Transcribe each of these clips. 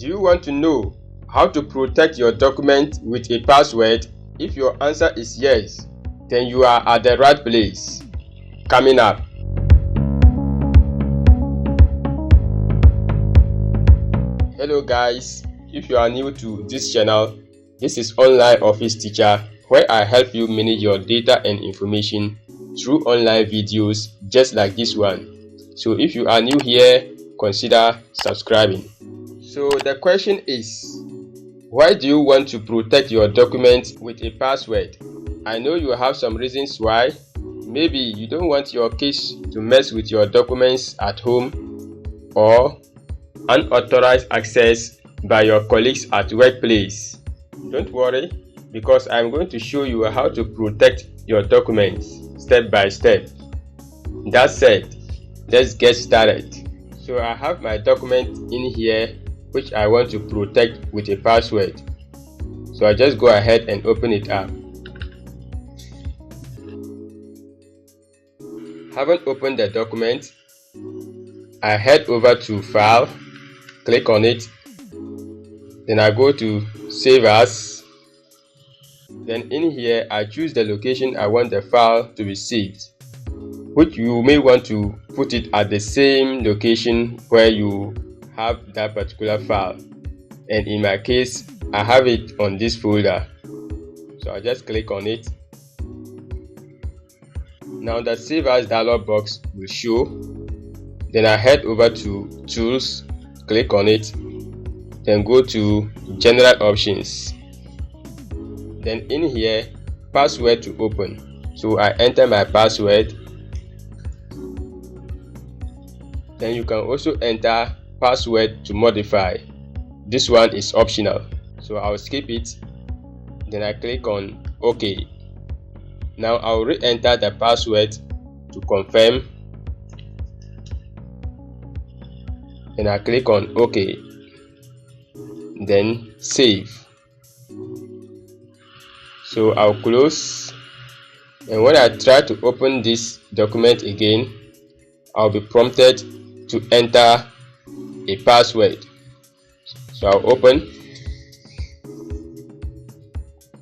Do you want to know how to protect your document with a password? If your answer is yes, then you are at the right place. Coming up. Hello guys, if you are new to this channel, this is Online Office Teacher, where I help you manage your data and information through online videos just like this one. So if you are new here, consider subscribing. So the question is, why do you want to protect your document with a password? I know you have some reasons why. Maybe you don't want your kids to mess with your documents at home, or unauthorized access by your colleagues at workplace. Don't worry, because I'm going to show you how to protect your documents step by step. That said, let's get started. So I have my document in here which I want to protect with a password. So I just go ahead and open it up. Having opened the document, I head over to File, click on it, then I go to Save As. Then in here I choose the location I want the file to be saved, which you may want to put it at the same location where you have that particular file, and in my case I have it on this folder, so I just click on it. Now the Save As dialog box will show. Then I head over to Tools, click on it, then go to General Options. Then in here, Password to open, so I enter my password. Then you can also enter password to modify. This one is optional, so I'll skip it. Then I click on OK. Now I'll re-enter the password to confirm. Then I click on OK. Then save. So I'll close, and when I try to open this document again, I'll be prompted to enter a password. So I'll open,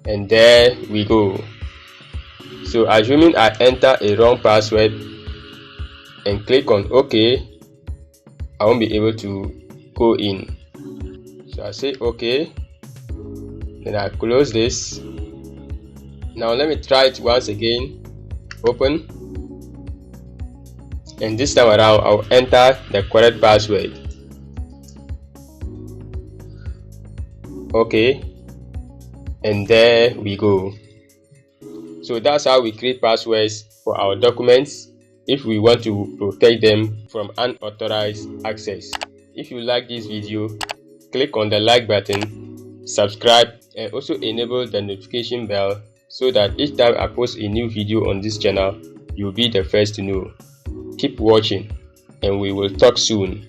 and there we go. So assuming I enter a wrong password and click on OK, I won't be able to go in. So I say OK, then I close this. Now let me try it once again. Open, and this time around I'll enter the correct password. OK, and there we go. So that's how we create passwords for our documents if we want to protect them from unauthorized access. If you like this video, click on the like button, subscribe, and also enable the notification bell so that each time I post a new video on this channel, you'll be the first to know. Keep watching, and we will talk soon.